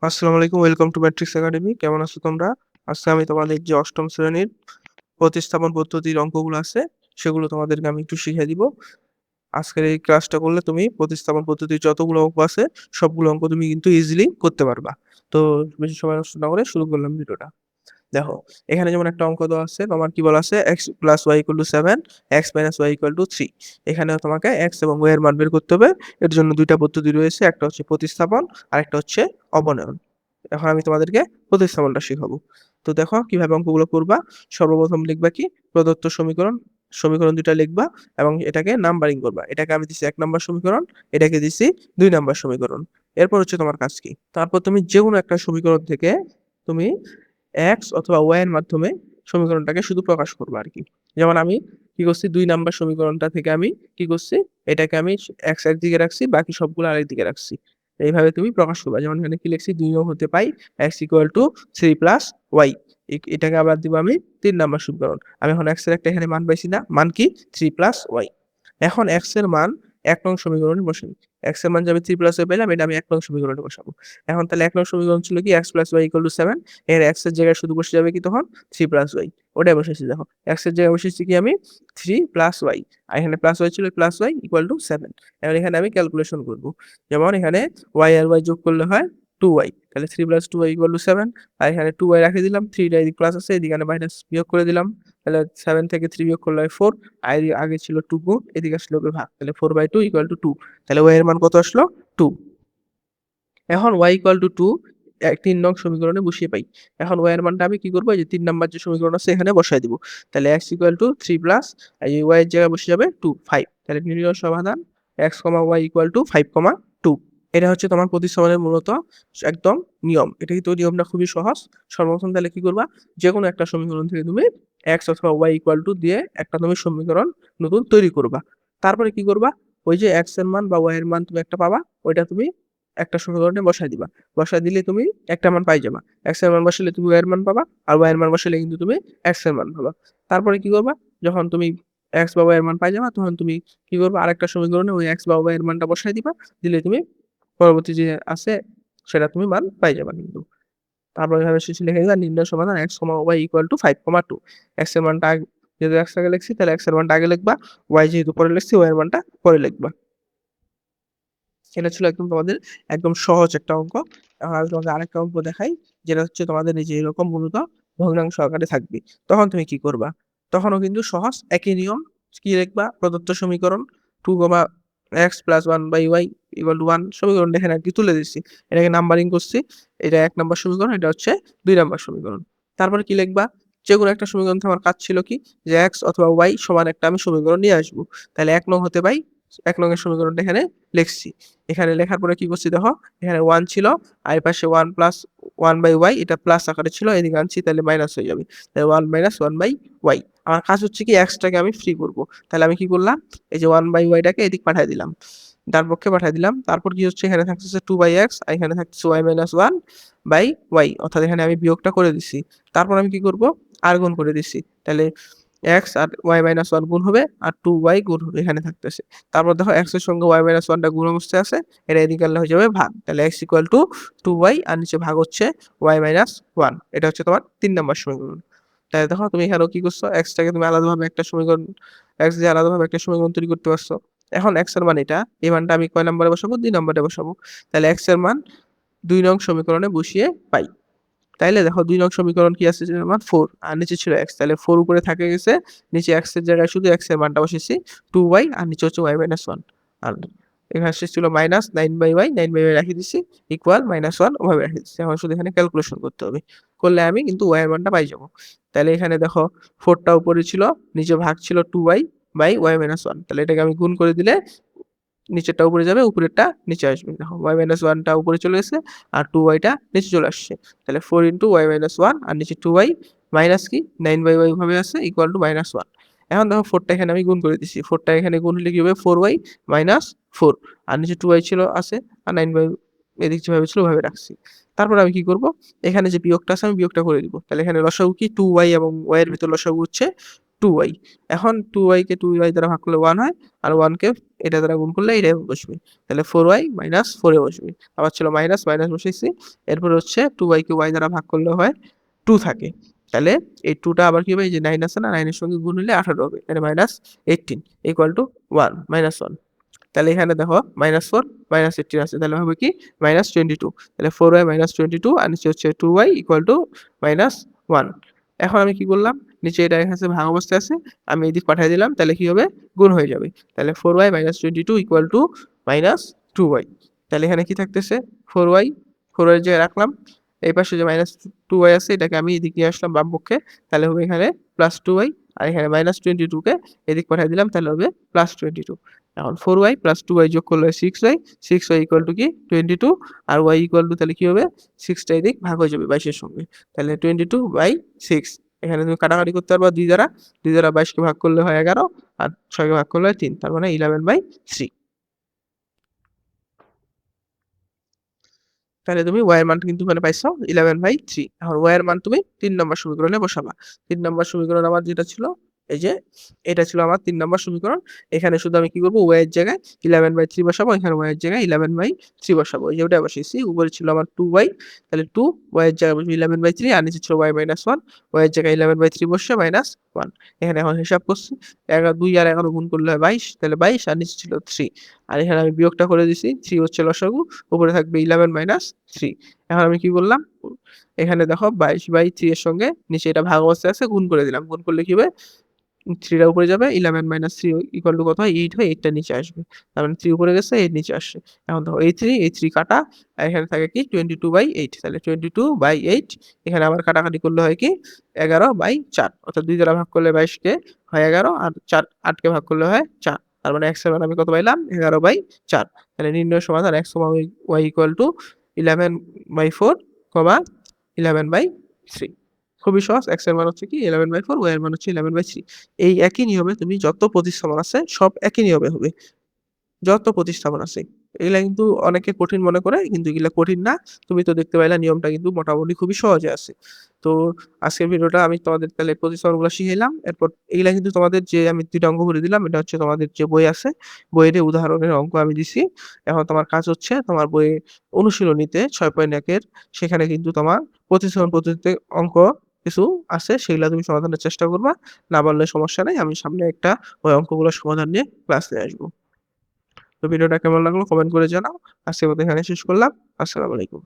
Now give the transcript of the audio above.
আসসালামু আলাইকুম, welcome to matrix academy. কেমন আছো তোমরা? আজকে আমি তোমাদের যে ৮ম শ্রেণীর প্রতিস্থাপন পদ্ধতির অঙ্কগুলো আছে, সেগুলো তোমাদেরকে আমি একটু শিখিয়ে দিব। আজকের এই ক্লাসটা করলে তুমি প্রতিস্থাপন পদ্ধতির যতগুলো অঙ্ক আছে, সবগুলো অঙ্ক তুমি কিন্তু ইজিলি করতে পারবা। তো বেশি সময় নষ্ট না করে শুরু করলাম ভিডিওটা। দেখো, এখানে যেমন একটা অঙ্ক দেওয়া আছে, তোমার কি বলা আছে x + y = 7, x - y = 3। এখানে তোমাকে x এবং y এর মান বের করতে হবে। এর জন্য ২ টা পদ্ধতি রয়েছে, একটা হচ্ছে প্রতিস্থাপন আর একটা হচ্ছে অবনয়ন। এখন আমি তোমাদেরকে প্রতিস্থাপনটা শিখাবো। তো দেখো কিভাবে অঙ্কগুলো করবা। সর্বপ্রথম লিখবা কি, প্রদত্ত সমীকরণ ২ টা লিখবা এবং এটাকে নাম্বারিং করবা। এটাকে আমি দিছি ১ নাম্বার সমীকরণ, এটাকে দিছি ২ নাম্বার সমীকরণ। এরপর হচ্ছে তোমার কাজ কি? তারপর তুমি যেকোনো একটা সমীকরণ থেকে তুমি x অথবা y এর মাধ্যমে সমীকরণটাকে শুধু প্রকাশ করবা আরকি। যেমন আমি কি করছি, ২ নাম্বার সমীকরণটা থেকে আমি কি করছি, এটাকে আমি x একদিকে রাখছি, বাকি সবগুলো আরেকদিকে রাখছি। এইভাবে তুমি প্রকাশ করবা। যেমন এখানে কি লিখছি, ২ নং হতে পাই x = 3 + y। এটাকে আবার দিব আমি ৩ নাম্বার সমীকরণ। আমি এখন x এর একটা এখানে মান পাইছি না? মান কি? 3 + y। এখন x এর মান ১ নং সমীকরণে বসাই। x এর মান যে আমি 3 + y পেলাম, এটা আমি ১ নং সমীকরণে বসাবো। এখন তাহলে 1 নং সমীকরণ ছিল কি, x + y = 7। এর x এর জায়গায় শুধু বসে যাবে কি তখন 3 + y। ওটাই বসাইছি দেখো। x এর জায়গায় বসিয়েছি কি আমি 3 + y। আর এখানে +y ছিল, +y = 7। এবার এখানে আমি ক্যালকুলেশন করব। যেমন এখানে y আর y যোগ করলে হয় 2y। তাহলে 3 + 2y = 7। আর এখানে 2y রেখে দিলাম, 3 টা এদিকে প্লাস আছে, এদিকে আমি মাইনাস বিয়োগ করে দিলাম। তাহলে 7 থেকে 3 বিয়োগ করলে হয় 4। আর এদিকে আগে ছিল 2 গুণ, এদিকে আসলে হবে ভাগ। তাহলে 4/2 = 2। তাহলে y এর মান কত আসলো? 2। এখন y = 2 ৩ নং সমীকরণে বসিয়ে পাই। এখন y এর মানটা আমি কি করব, এই যে ৩ নাম্বার যে সমীকরণ আছে এখানে বসায় দিব। তাহলে x = 3 প্লাস এই y এর জায়গায় বসে যাবে 2, 5। তাহলে নির্ণয় সমাধান x, y = 5, 2। এটা হচ্ছে তোমার প্রতিস্থাপনের মূলত একদম নিয়ম। এটা কিন্তু নিয়মটা খুবই সহজ। সর্বপ্রথম তাহলে কি করবা, যেকোনো একটা সমীকরণ থেকে তুমি x অথবা y = দিয়ে একটা তুমি সমীকরণ নতুন তৈরি করবা। তারপরে কি করবা, ওই যে x এর মান বা y এর মান তুমি একটা পাবা, ওইটা তুমি একটা সমীকরণে বসায় দিবা। বসায় দিলে তুমি একটা মান পাই যাবা। x এর মান বসালে তুমি y এর মান পাবা, আর y এর মান বসালে কিন্তু তুমি x এর মান পাবা। তারপরে কি করবা, যখন তুমি x বা y এর মান পাই যাবা, তখন তুমি কি করবা, আরেকটা সমীকরণে ওই x বা y এর মানটা বসায় দিবা। দিলে তুমি পরবর্তী যে আছে সেটা তুমি মান পাই যাবা কিন্তু। তারপর এভাবে শেষে লিখে দিবা নির্ণয় সমাধান x, y = 5, 2। x এর মানটা যেহেতু x আগে লিখছি, তাহলে x এর মানটা আগে লিখবা। y যেহেতু পরে লিখছি, y এর মানটা পরে লিখবা। এটা ছিল একদম তোমাদের একদম সহজ একটা অঙ্ক। এখন আমি তোমাদের আরেকটা অঙ্ক দেখাই, যেটা হচ্ছে তোমাদের এই যে এরকম মূলত ভগ্নাংশ আকারে থাকবে। তখন তুমি কি করবা? তখনও কিন্তু সহজ, একই নিয়ম। কি লিখবা? প্রদত্ত সমীকরণ 2, x + 1/y = 1 সমীকরণটা এখানে আরকি তুলে দিচ্ছি। এটাকে নাম্বারিং করছি। এটা ১ নাম্বার সমীকরণ, এটা হচ্ছে ২ নাম্বার সমীকরণ। তারপরে কি লিখবা? যেকোনো একটা সমীকরণ থেকে আমার কাজ ছিল কি, যে x অথবা y সমান একটা আমি সমীকরণ নিয়ে আসবো। তাহলে ১ নং হতে পাই ১ নং এর সমীকরণটা এখানে লিখছি। এখানে লেখার পরে কি করছি দেখো, এখানে 1 ছিল, আর এপাশে 1 + 1/y এটা প্লাস আকারে ছিল, এদিকে আনছি তাহলে মাইনাস হয়ে যাবে। তাহলে 1 - 1/y। আমার কাজ হচ্ছে কি, x টাকে আমি ফ্রি করব। তাহলে আমি কি করলাম, এই যে 1/y টাকে এদিক পাঠায় দিলাম। ডান পক্ষে পাঠায় দিলাম। তারপর কি হচ্ছে, এখানে থাকতেছে 2/x আর এখানে থাকতেছে y - 1/y, অর্থাৎ এখানে আমি বিয়োগটা করে দিচ্ছি। তারপর আমি কি করব, r গুণ করে দিচ্ছি। তাহলে x আর y - 1 গুণ হবে, আর 2y গুণ হবে এখানে থাকতেছে। তারপর দেখো x এর সঙ্গে y - 1 টা গুণ অবস্থায় আছে। এটা এদিকে আনলে হয়ে যাবে ভাগ। তাহলে x = 2y আর নিচে ভাগ হচ্ছে y - 1। এটা হচ্ছে তোমার ৩ নাম্বার সমীকরণ। তাহলে দেখো তুমি এখানেও কি করছো, x টাকে তুমি আলাদাভাবে একটা সমীকরণ, x দিয়ে আলাদাভাবে একটা সমীকরণ তৈরি করতে পারছো। এখন x এর মান এটা, এই মানটা আমি কয় নাম্বারে বসাবো? ২ নাম্বারে বসাবো। তাহলে x এর মান ২ নং সমীকরণে বসিয়ে পাই। তাইলে দেখো ২ নং সমীকরণ কি আছে, যে আমার 4 আর নিচে ছিল x। তাহলে 4 উপরে থাকে গেছে, নিচে x এর জায়গায় শুধু x এর মানটা বসিয়েছি 2y, আর নিচে হচ্ছে y - 1। আর এখানে শেষ ছিল -9/y, 9/y রেখে দিছি ইকুয়াল -1 ওভাবে রেখে দিচ্ছি। এখন শুধু এখানে ক্যালকুলেশন করতে হবে। করলে আমি কিন্তু y এর মানটা পাই যাবো। তাহলে এখানে দেখো 4 টা উপরে ছিল, নিচে ভাগ ছিল 2y/y - 1। তাহলে এটাকে আমি গুণ করে দিলে নিচেরটা উপরে যাবে, উপরেরটা নিচে আসবে। দেখো y - 1 টা উপরে চলে গেছে, আর 2y টা নিচে চলে আসছে। তাহলে 4 y - 1 আর নিচে 2y মাইনাস কি 9/y ওভাবে আছে ইকুয়াল টু -1। এখন দেখো 4 টা এখানে আমি গুণ করে দিচ্ছি। 4 টা এখানে গুণ হলে কি হবে, 4y - 4 আর নিচে 2y ছিল আছে, আর 9y এদিক যেভাবে ছিল ওভাবে রাখছি। তারপর আমি কি করব, এখানে যে বিয়োগটা আছে আমি বিয়োগটা করে দিব। তাহলে এখানে লসাগু কি, 2y এবং y এর ভিতর লসাগু হচ্ছে 2y। এখন 2y কে 2y দ্বারা ভাগ করলে 1 হয়, আর 1 কে এটা দ্বারা গুণ করলে এটাই বসবে। তাহলে 4y মাইনাস 4 এ বসবে। আবার ছিল মাইনাস, মাইনাস বসাইছি। এরপরে হচ্ছে 2y কে y দ্বারা ভাগ করলে হয় 2 থাকে। তাহলে এই 2 টা আবার কি হবে, এই যে 9 আছে না, 9 এর সঙ্গে গুণ হলে 18 হবে। তাহলে -18 ইকুয়াল টু 1 -1। তাহলে এখানে দেখো -4 -18 আছে, তাহলে হবে কি -22। তাহলে 4y -22 আর নিচে হচ্ছে 2y ইকুয়াল টু -1। এখন আমি কি করলাম, নিচে এটা এখানে ভাগ অবস্থায় আছে, আমি এদিক পাঠিয়ে দিলাম, তাহলে কি হবে, গুণ হয়ে যাবে। তাহলে 4y -22 ইকুয়াল টু -2y। তাহলে এখানে কি থাকতেছে, 4y 4y যে রাখলাম, এই পাশে যে -2y আছে এটাকে আমি এদিক নিয়ে আসলাম বাম পক্ষে, তাহলে হবে এখানে +2y, আর এখানে -22 কে এদিক পাঠিয়ে দিলাম, তাহলে হবে +22। এখন 4y প্লাস 2y যোগ করলে 6y, 6y ইকুয়াল টু কি 22, আর y ইকুয়াল টু তাহলে কি হবে, 6 টা এদিক ভাগ হয়ে যাবে 22 এর সঙ্গে, তাহলে 22/6। এখানে তুমি কাটাকাটি করতে পারবা 2 দ্বারা, 2 দ্বারা 22 কে ভাগ করলে হয় 11, আর 6 কে ভাগ করলে হয় 3, তার মানে 11/3। তাহলে তুমি y এর মান কিন্তু এখানে পাইছো 11/3। এখন y এর মান তুমি 3 নম্বর সমীকরণে বসাবা। 3 নম্বর সমীকরণ আমার যেটা ছিল, এই যে এটা ছিল আমার 3 নম্বর সমীকরণ। এখানে শুধু আমি কি করব, y এর জায়গায় 11/3 বসাবো, এখানে y এর জায়গায় 11/3 বসাবো। এই যে ওটা বসিয়েছি, উপরে ছিল আমার 2y, তাহলে 2 y এর জায়গায় বসবে 11/3, আর নিচে ছিল y - 1, y এর জায়গায় 11/3 বসছে -1। এখানে এখন হিসাব করছি, 2 আর 11 গুণ করলে হয় 22, তাহলে 22, আর নিচে ছিল 3, আর এখানে আমি বিয়োগটা করে দিছি, 3 হচ্ছে লসাগু, উপরে থাকবে 11 - 3। এখন আমি কি করলাম, এখানে দেখো 22/3 এর সঙ্গে নিচে এটা ভাগ অবস্থায় আছে, গুণ করে দিলাম। গুণ করলে কি হবে, 3 টা উপরে যাবে, 11 - 3 ইকুয়াল টু কত হয়, 8 হয়, 8 টা নিচে আসবে। তার মানে 3 উপরে গেছে, 8 নিচে আসছে। এখন দেখো এই 3 কাটা, আর এখানে থাকে কি 22/8, তাহলে 22/8। এখানে আবার কাটাকাটি করলে হয় কি 11/4, অর্থাৎ 2 দ্বারা ভাগ করলে 22 কে হয় 11, আর 8 কে ভাগ করলে হয় 4। তার মানে x এর মান আমি কত পাইলাম, 11/4। তাহলে নির্ণয় সমাধান x, y ইকুয়াল টু 11/4, 11/3। খুবই সহজ। x এর মান হচ্ছে কি 11/4, y এর মান হচ্ছে 11/3। এই একই নিয়মে তুমি যত প্রতিস্থাপন আছে সব একই নিয়মে হবে। যত প্রতিস্থাপন আছে। এগুলা কিন্তু অনেকে কঠিন মনে করে, কিন্তু এগুলা কঠিন না। তুমি তো দেখতে পাইলা নিয়মটা কিন্তু মোটামুটি খুবই সহজে আছে। তো আজকের ভিডিওটা আমি তোমাদের তাহলে প্রতিস্থাপনগুলো শিখাইলাম। এরপর এগুলা কিন্তু তোমাদের যে আমি ২ টা অঙ্ক করে দিলাম, এটা হচ্ছে তোমাদের যে বই আছে, বইয়ের উদাহরণের অঙ্ক আমি দিছি। এখন তোমার কাজ হচ্ছে তোমার বইয়ে অনুশীলনীতে ৬.১ এর সেখানে কিন্তু তোমার প্রতিস্থাপন পদ্ধতিতে অঙ্ক কিছু আছে, সেগুলা তুমি সমাধানের চেষ্টা করবা। না পারলে সমস্যা নাই। আমি সামনে একটা ওই অঙ্কগুলোর সমাধান নিয়ে ক্লাস নিয়ে আসবো। তো ভিডিওটা কেমন লাগলো কমেন্ট করে জানাও। আজকের মতো এখানে শেষ করলাম। আসসালামু আলাইকুম।